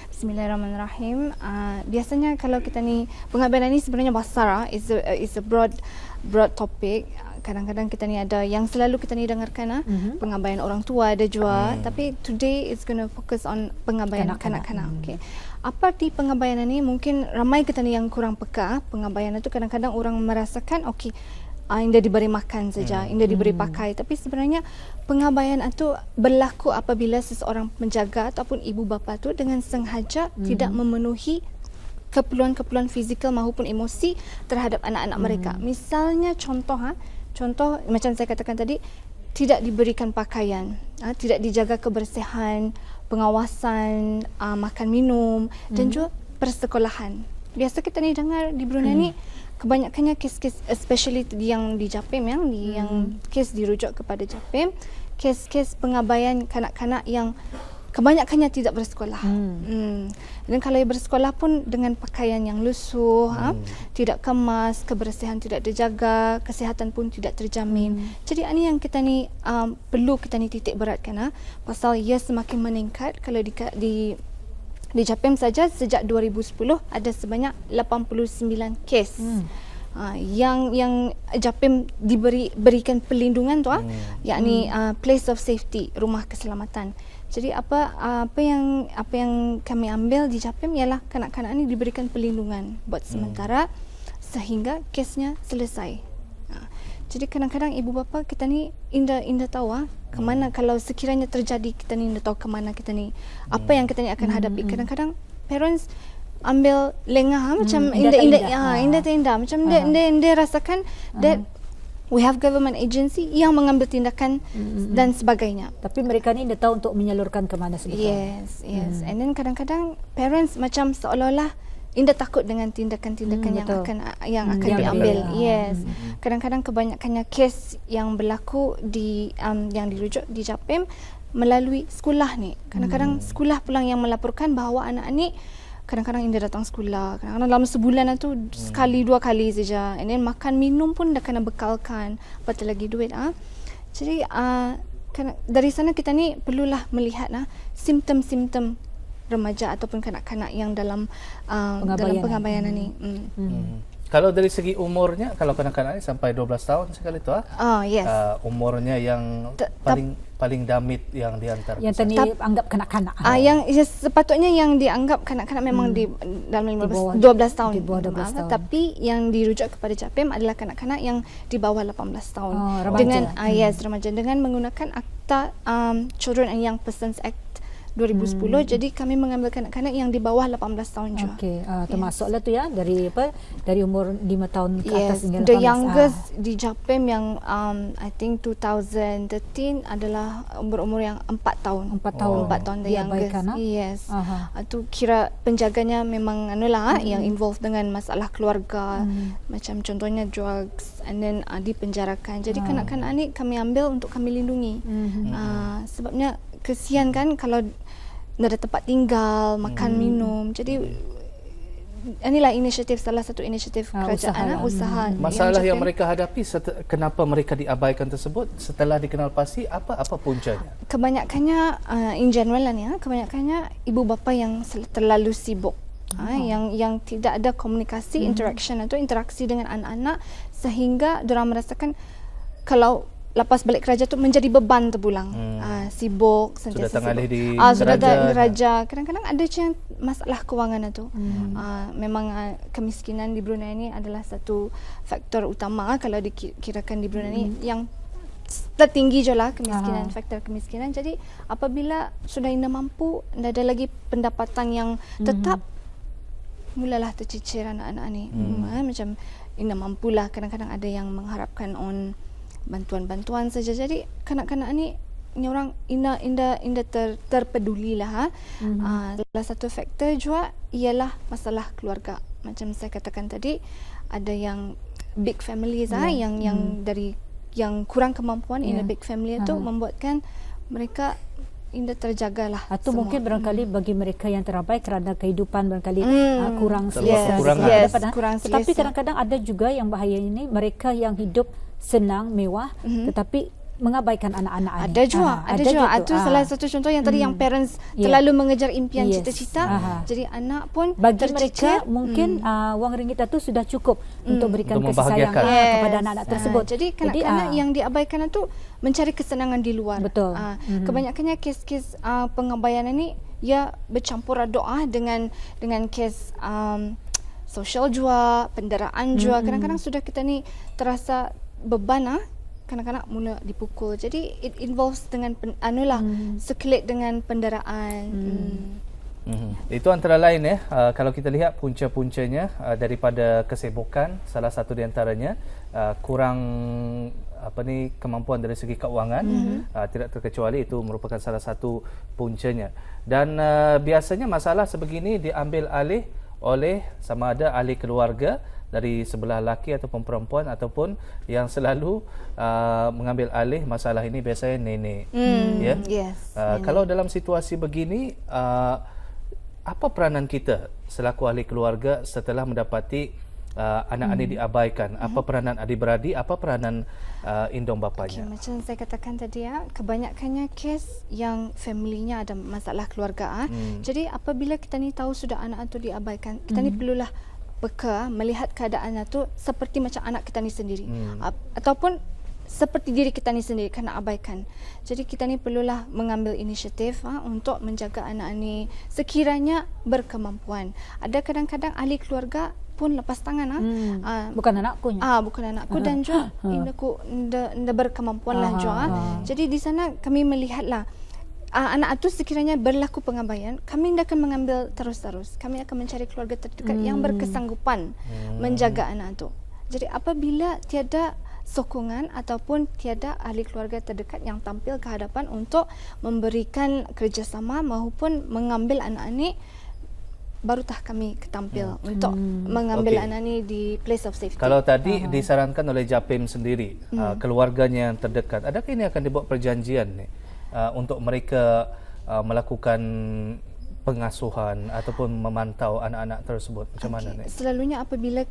Bismillahirrahmanirrahim. Biasanya kalau kita ni pengabaian ni sebenarnya besar, is a broad topic. Kadang-kadang kita ni ada yang selalu kita ni dengarkan pengabaian orang tua ada juga, tapi today is going to focus on pengabaian kanak-kanak. Okay. Apa arti pengabaian ni? Mungkin ramai kita ni yang kurang peka. Pengabaian itu kadang-kadang orang merasakan okey, indah diberi makan saja, indah diberi pakai, tapi sebenarnya pengabaian itu berlaku apabila seseorang penjaga ataupun ibu bapa tu dengan sengaja tidak memenuhi keperluan-keperluan fizikal maupun emosi terhadap anak-anak mereka. Misalnya contoh macam saya katakan tadi, tidak diberikan pakaian, tidak dijaga kebersihan, pengawasan, makan minum dan juga persekolahan. Biasa kita ni dengar di Brunei ni kebanyakannya kes-kes, especially yang di Japim, yang kes dirujuk kepada Japim, kes-kes pengabaian kanak-kanak yang kebanyakannya tidak bersekolah. Dan kalau bersekolah pun dengan pakaian yang lusuh, tidak kemas, kebersihan tidak dijaga, kesihatan pun tidak terjamin. Jadi ini yang kita ni perlu kita ni titik beratkan, pasal ia semakin meningkat. Kalau di Japim saja sejak 2010 ada sebanyak 89 kes yang Japim berikan perlindungan tu, yakni place of safety, rumah keselamatan. Jadi apa yang kami ambil di Japim ialah kanak-kanak ni diberikan perlindungan buat sementara sehingga kesnya selesai. Jadi kadang-kadang ibu bapa kita ni indah tahu ke mana kalau sekiranya terjadi, kita ni indah tahu ke mana kita ni, apa yang kita ni akan hadapi. Kadang-kadang parents ambil lengah macam indah macam dia rasakan that we have government agency yang mengambil tindakan dan sebagainya. Tapi mereka ni indah tahu untuk menyalurkan ke mana sebetulnya. Yes. And then kadang-kadang parents macam seolah-olah indah takut dengan tindakan-tindakan yang akan diambil. Yes. Kadang-kadang kebanyakannya kes yang berlaku yang dirujuk di Japim melalui sekolah ni. Kadang-kadang sekolah pulang yang melaporkan bahawa anak ni kadang-kadang indah datang sekolah. Kadang-kadang dalam sebulan itu sekali dua kali saja. And then makan minum pun dah kena bekalkan. Apatah lagi duit. Jadi dari sana kita ni perlulah melihat simptom-simptom remaja ataupun kanak-kanak yang dalam pengabaian ni. Kalau dari segi umurnya, kalau kanak-kanak ni sampai 12 tahun sekali tu, yes. Umurnya yang paling damit yang diantar. Yang tadi anggap kanak-kanak. Yang sepatutnya yang dianggap kanak-kanak memang di dalam 12 tahun. Di bawah 12 tahun. Tapi yang dirujuk kepada Japim adalah kanak-kanak yang di bawah 18 tahun. Remaja. Dengan remaja dengan menggunakan Akta Children and Young Persons Act 2010. Jadi kami mengambil kanak-kanak yang di bawah 18 tahun juga. Okey, termasuklah tu dari umur 5 tahun ke atas hingga 18. The youngest di Japim yang I think 2013 adalah umur yang 4 tahun. 4 tahun the youngest. Yes. Itu kira penjaganya memang yang involved dengan masalah keluarga, macam contohnya drugs, and then dipenjarakan. Jadi kanak-kanak ni kami ambil untuk kami lindungi. Sebabnya kesian kan kalau tidak ada tempat tinggal, makan minum. Jadi inilah salah satu inisiatif kerajaan, usaha. Masalah yang mereka hadapi, kenapa mereka diabaikan tersebut setelah dikenal pasti, apa puncanya? Kebanyakannya in general kebanyakannya ibu bapa yang terlalu sibuk. Yang tidak ada komunikasi, interaction atau interaksi dengan anak-anak, sehingga diorang merasakan kalau lepas balik kerja tu menjadi beban terpulang. Sibuk, sentiasa sibuk. Sudah kerja. Kadang-kadang ada macam masalah kewangan itu. Memang kemiskinan di Brunei ini adalah satu faktor utama kalau dikirakan di Brunei ini yang tertinggi je lah kemiskinan, faktor kemiskinan. Jadi apabila sudah indah mampu, tidak ada lagi pendapatan yang tetap, mulalah tercicir anak-anak ni. Macam indah mampulah, kadang-kadang ada yang mengharapkan on bantuan-bantuan saja. Jadi kanak-kanak ni orang indah terpedulilah. Salah satu faktor juga ialah masalah keluarga. Macam saya katakan tadi, ada yang big families yang kurang kemampuan in a big family itu membuatkan mereka indah terjagalah. Atau semua. Mungkin barangkali bagi mereka yang terabai kerana kehidupan barangkali kurang selesa. Tetapi kadang-kadang ada juga yang bahaya ini, mereka yang hidup senang, mewah, tetapi mengabaikan anak-anak ni. Ada juga, ada juga. Itu salah satu contoh yang tadi yang parents terlalu mengejar impian cita-cita. Jadi anak pun bagi tercicir. mereka mungkin wang ringgit itu sudah cukup untuk berikan Untuk kasih sayang membahagiakan. kepada anak-anak tersebut. Jadi kanak-kanak yang diabaikan itu mencari kesenangan di luar. Betul. Kebanyakannya kes-kes pengabaian ini ia bercampur doa dengan kes sosial jua, penderaan jua. Kadang-kadang sudah kita ni terasa beban kanak-kanak mula dipukul. Jadi it involves dengan sekelip dengan penderaan. Itu antara lain kalau kita lihat punca-puncanya daripada kesibukan, salah satu di antaranya kurang kemampuan dari segi keuangan, tidak terkecuali itu merupakan salah satu puncanya. Dan biasanya masalah sebegini diambil alih oleh sama ada ahli keluarga dari sebelah lelaki ataupun perempuan, ataupun yang selalu mengambil alih masalah ini biasanya nenek. Kalau dalam situasi begini, apa peranan kita selaku ahli keluarga setelah mendapati anak ini diabaikan? Apa peranan adik-beradik? Apa peranan indong bapanya? Macam saya katakan tadi kebanyakannya kes yang family-nya ada masalah keluarga. Jadi apabila kita ni tahu sudah anak itu diabaikan, kita ni perlulah peka melihat keadaan itu seperti macam anak kita ni sendiri, ataupun seperti diri kita ni sendiri kena abaikan. Jadi kita ni perlulah mengambil inisiatif untuk menjaga anak ni sekiranya berkemampuan. Ada kadang-kadang ahli keluarga pun lepas tangan bukan anakku bukan anakku dan juga inda berkemampuan lah juga. Jadi di sana kami melihatlah anak itu sekiranya berlaku pengabaian, kami tidak akan mengambil terus-terus. Kami akan mencari keluarga terdekat yang berkesanggupan menjaga anak itu. Jadi apabila tiada sokongan ataupun tiada ahli keluarga terdekat yang tampil ke hadapan untuk memberikan kerjasama maupun mengambil anak ini, barutah kami ketampil untuk mengambil anak ini di place of safety. Kalau tadi disarankan oleh Japim sendiri, keluarganya yang terdekat, adakah ini akan dibuat perjanjian untuk mereka melakukan pengasuhan ataupun memantau anak-anak tersebut? Macam mana ni? Selalunya apabila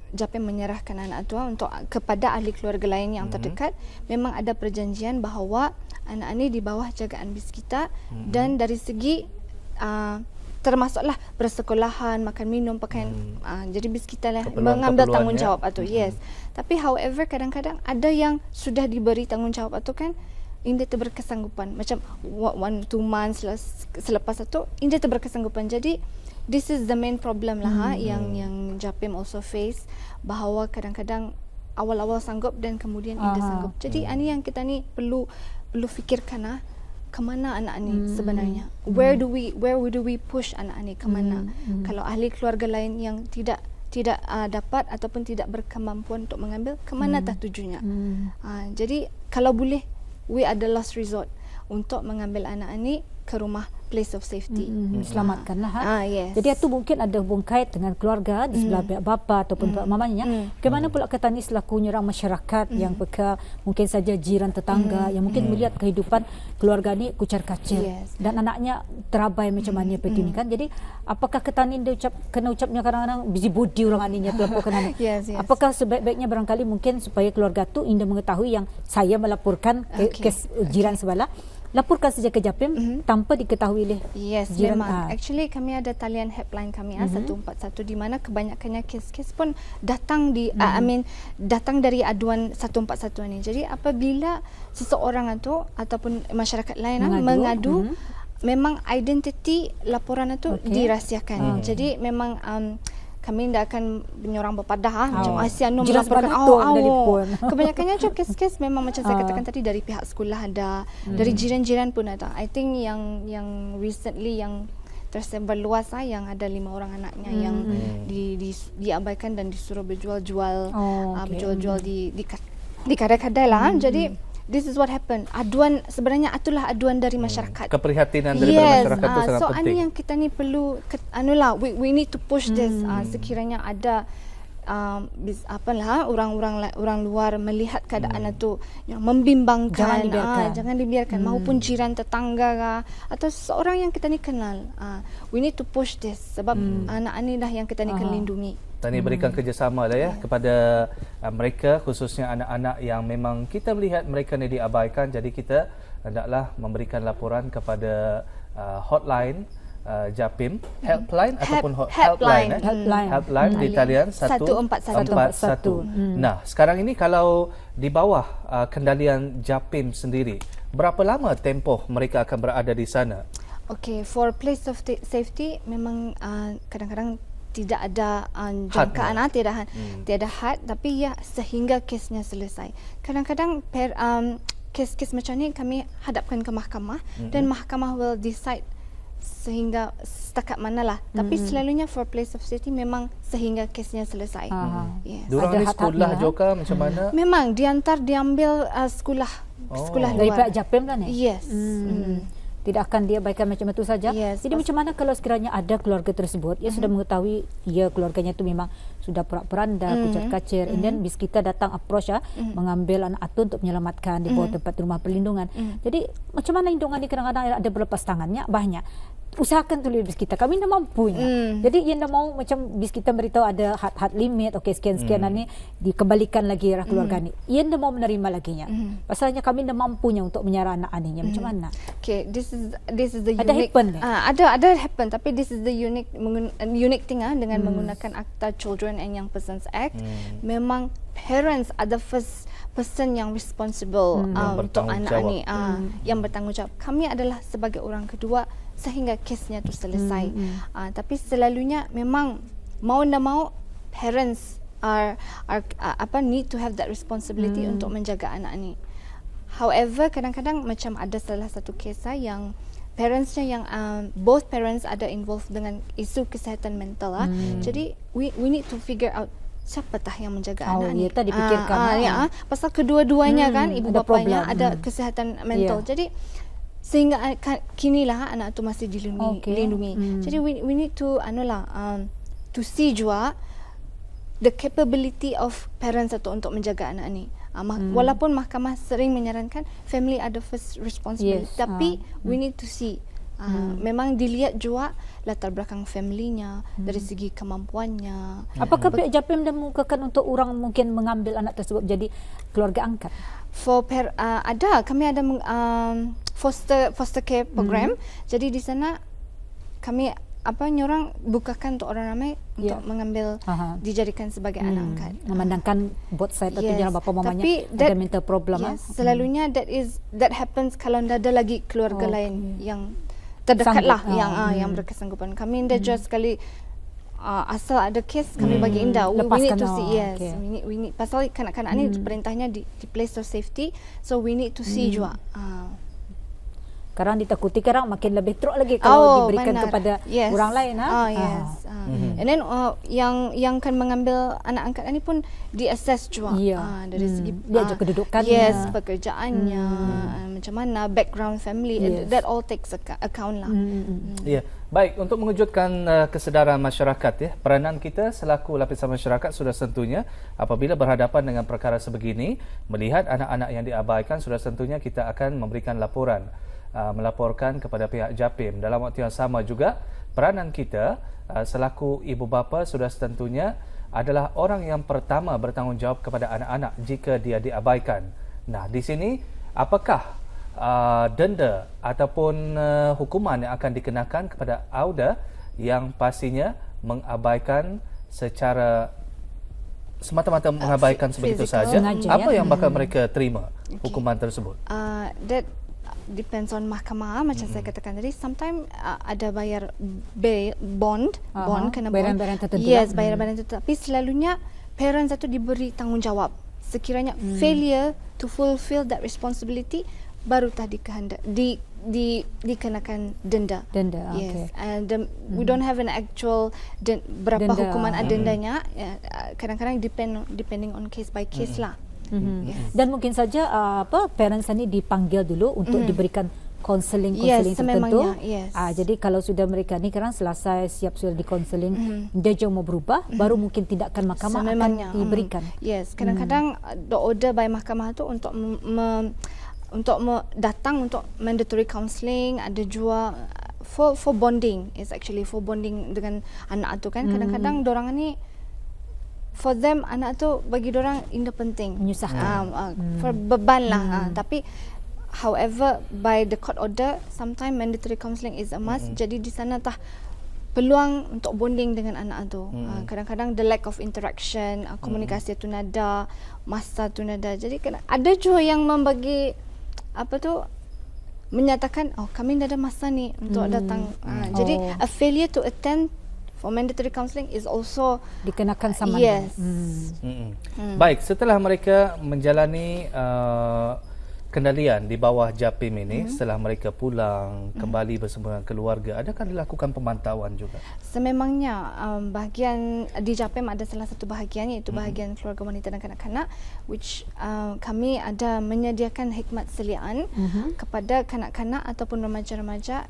Japim menyerahkan anak tua untuk kepada ahli keluarga lain yang terdekat, memang ada perjanjian bahawa anak ini di bawah jagaan BIS kita, dan dari segi termasuklah persekolahan, makan minum, pakaian, jadi BIS kita lah mengambil tanggungjawab itu. Tapi however kadang-kadang ada yang sudah diberi tanggungjawab itu kan India berkesanggupan, macam 1-2 months selepas itu India berkesanggupan. Jadi this is the main problem lah yang Japim also face, bahawa kadang-kadang awal-awal sanggup dan kemudian India sanggup. Jadi ini yang kita ni perlu fikirkan kemana anak ni sebenarnya. Where do we push anak ni kemana? Kalau ahli keluarga lain yang tidak dapat ataupun tidak berkemampuan untuk mengambil, kemana tujunya? Jadi kalau boleh, we are the last resort untuk mengambil anak ini ke rumah place of safety. Selamatkanlah. Jadi itu mungkin ada hubung kait dengan keluarga di sebelah pihak bapa ataupun pihak mamanya. Bagaimana pula kita ni selaku orang masyarakat yang peka, mungkin saja jiran tetangga yang mungkin melihat kehidupan keluarga ni kucar kacir dan anaknya terabai macam mana seperti ini kan. Jadi apakah kita ni kena ucapnya kadang-kadang busybody orang aninya laporkan anak. Apakah sebaik-baiknya barangkali mungkin supaya keluarga tu indah mengetahui yang saya melaporkan kes jiran sebelah, laporkan saja ke Japim tanpa diketahui oleh jiran. Memang. Actually kami ada talian helpline kami 141 di mana kebanyakannya kes-kes pun datang datang dari aduan 141 ini. Jadi apabila seseorang itu ataupun masyarakat lain mengadu, memang identiti laporan itu dirahsiakan. Jadi memang kami tidak akan menyorang berpadah macam Asiano melaporkan kebanyakannya kes-kes memang macam saya katakan tadi dari pihak sekolah ada, dari jiran-jiran pun ada. I think yang recently yang tersebar luas yang ada 5 orang anaknya yang diabaikan dan disuruh berjual-jual di kedai-kedai lah. Jadi this is what happened. Aduan sebenarnya itulah aduan dari masyarakat. Keprihatinan dari masyarakat itu sangat penting. So ini yang kita ni perlu we need to push this. Sekiranya ada orang luar melihat keadaan itu yang membimbangkan, jangan dibiarkan. Maupun jiran tetangga atau seorang yang kita ni kenal, we need to push this sebab anak ni dah yang kita ni kena lindungi. Tani berikan kerjasama lah ya kepada mereka, khususnya anak-anak yang memang kita melihat mereka ni diabaikan. Jadi kita hendaklah memberikan laporan kepada hotline JAPIM, helpline ataupun helpline di talian 141. Nah, sekarang ini kalau di bawah kendalian JAPIM sendiri, berapa lama tempoh mereka akan berada di sana? Okay, for place of safety memang kadang-kadang tidak ada jangkaan, tiada had, tapi ya sehingga kesnya selesai. Kadang-kadang kes-kes macam ni kami hadapkan ke mahkamah dan mahkamah will decide sehingga setakat manalah. Tapi selalunya for place of safety memang sehingga kesnya selesai. Yes. Diorang ni sekolah juga macam mana? Memang diambil sekolah luar. Dari pihak JAPIM lah ni? Yes. Tidak akan diabaikan macam itu saja. Yes, jadi macam mana kalau sekiranya ada keluarga tersebut yang sudah mengetahui keluarganya itu memang sudah porak-poranda, kucar-kacir, and then bis kita datang approach mengambil anak atu untuk menyelamatkan di bawah tempat rumah perlindungan. Jadi macam mana indungan ni kadang-kadang ada berlepas tangannya banyak. Usahakan dulu bis kita, kami dah mampunya. Jadi yang dah mau macam bis kita beritahu ada had limit, okey sekian-sekian ni dikembalikan lagi arah keluarga ni. Yang dah mau menerima laginya. Pasalnya kami dah mampunya untuk menyara anak aninya. Macam mana? Okay, this is the ada unique. Ada happen, tapi this is the unique thing dengan menggunakan Akta Children and Young Persons Act. Memang parents are the first person yang responsible untuk anak ni, yang bertanggungjawab. Kami adalah sebagai orang kedua sehingga kesnya tu selesai. Tapi selalunya memang mau tak mau parents are need to have that responsibility untuk menjaga anak ni. However, kadang-kadang macam ada salah satu kisah yang parentsnya yang both parents ada involved dengan isu kesihatan mental. Jadi we need to figure out siapa tah yang menjaga anak ni. Kita dipikirkan. Pasal kedua-duanya kan ibu ada bapanya problem. ada kesihatan mental. Jadi sehingga kinilah anak tu masih dilindungi. Jadi we need to to see juga the capability of parents atau untuk menjaga anak ni. Walaupun mahkamah sering menyarankan family ada first responsibility, tapi we need to see memang dilihat juga latar belakang family-nya dari segi kemampuannya. Apakah pihak JAPIM dah mengukakan untuk orang mungkin mengambil anak tersebut jadi keluarga angkat? Kami ada foster care program. Jadi di sana kami nyorang bukakan untuk orang ramai untuk mengambil dijadikan sebagai anak angkat. Memandangkan both side atau jalan bapa mamanya ada mental problem. Selalunya that happens kalau ada lagi keluarga lain yang terdekat lah yang berkesanggupan. Kami dah just sekali asal ada kes kami bagi indah. We need to see. We need pasal kanak-kanak ni perintahnya di place of safety, so we need to see juga. Sekarang ditakuti sekarang makin lebih teruk lagi kalau diberikan kepada orang lain. And then yang akan mengambil anak angkat ini pun di-assess juga dari segi kedudukannya, pekerjaannya, macam mana background family, that all takes account lah. Baik, untuk mengejutkan kesedaran masyarakat peranan kita selaku lapisan masyarakat sudah tentunya apabila berhadapan dengan perkara sebegini, melihat anak-anak yang diabaikan, sudah tentunya kita akan memberikan laporan, melaporkan kepada pihak JAPIM. Dalam waktu yang sama juga peranan kita selaku ibu bapa sudah tentunya adalah orang yang pertama bertanggungjawab kepada anak-anak jika dia diabaikan. Nah, di sini apakah denda ataupun hukuman yang akan dikenakan kepada AUDA yang pastinya mengabaikan secara semata-mata mengabaikan sebegitu saja? Apa yang bakal mereka terima hukuman tersebut? That depends on mahkamah. Macam saya katakan tadi, sometimes ada bayar bond kena bayaran tertentu. Bayaran tertentu. Tapi selalunya parents itu diberi tanggungjawab. Sekiranya failure to fulfill that responsibility, baru tadi dikenakan denda. Yes. And we don't have an actual berapa hukuman dendanya. Kadang-kadang depending on case by case lah. Dan mungkin saja parents ini dipanggil dulu untuk diberikan counselling tertentu. Jadi kalau sudah mereka ni sekarang selesai siap sudah dikonseling, dia jauh mau berubah, baru mungkin tindakan mahkamah akan diberikan. Kadang-kadang the order by mahkamah tu untuk datang untuk mandatory counselling, ada juga for bonding, is actually for bonding dengan anak tu kan. Kadang-kadang dorang ni for them anak tu bagi dorang indah penting. Menyusahkan. For beban lah. Tapi however by the court order sometimes mandatory counselling is a must. Jadi di sana peluang untuk bonding dengan anak tu. Kadang-kadang the lack of interaction, komunikasi tu nada, masa tu nada. Jadi ada juga yang membagi menyatakan kami dah ada masa ni untuk datang. Jadi a failure to attend for mandatory counselling is also dikenakan saman. Yes. Baik, setelah mereka menjalani kendalian di bawah JAPIM ini, setelah mereka pulang kembali bersama dengan keluarga, adakah dilakukan pemantauan juga? Sememangnya bahagian di JAPIM ada salah satu bahagian iaitu bahagian keluarga wanita dan kanak-kanak, which kami ada menyediakan khidmat seliaan kepada kanak-kanak ataupun remaja-remaja,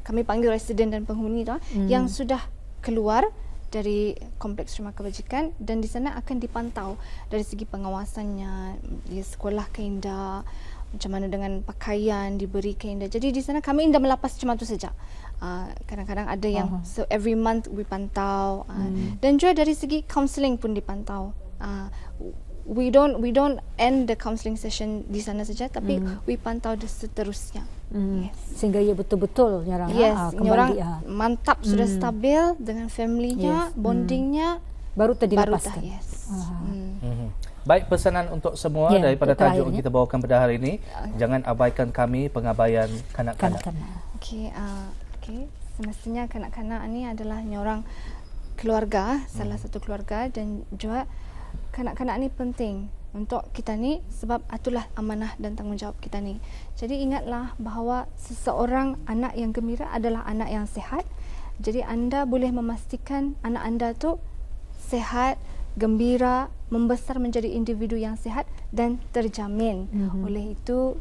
kami panggil residen dan penghuni yang sudah keluar dari kompleks rumah kebajikan, dan di sana akan dipantau dari segi pengawasannya, di sekolah ke indah, macam mana dengan pakaian diberi ke indah. Jadi di sana kami indah melapas cuma itu saja. Kadang-kadang ada yang so every month we pantau, dan juga dari segi counselling pun dipantau. We don't end the counselling session di sana saja, tapi we pantau seterusnya. Yes. Sehingga ia betul-betul nyarang kembali mantap, sudah stabil dengan family-nya, bondingnya baru dilepaskan. Baik, pesanan untuk semua daripada tajuk yang kita bawakan pada hari ini, jangan abaikan kami pengabaian kanak-kanak. Okey, semestinya kanak-kanak ni adalah nyorang keluarga, salah satu keluarga, dan juga kanak-kanak ni penting untuk kita ni sebab itulah amanah dan tanggungjawab kita ni. Jadi ingatlah bahawa seseorang anak yang gembira adalah anak yang sihat. Jadi anda boleh memastikan anak anda tu sihat, gembira, membesar menjadi individu yang sihat dan terjamin. Oleh itu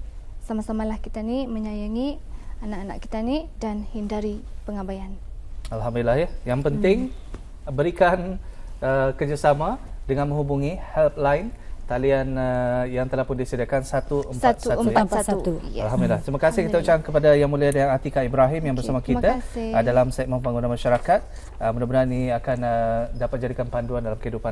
sama-samalah kita ni menyayangi anak-anak kita ni dan hindari pengabaian. Alhamdulillah ya. Yang penting berikan kerjasama dengan menghubungi helpline talian yang telah pun disediakan 141. Yes. Alhamdulillah. Terima kasih kita ucapkan kepada Yang Mulia Dayang Atikah Ibrahim yang bersama kita dalam segmen Pembangunan Masyarakat. Mudah-mudahan ini akan dapat jadikan panduan dalam kehidupan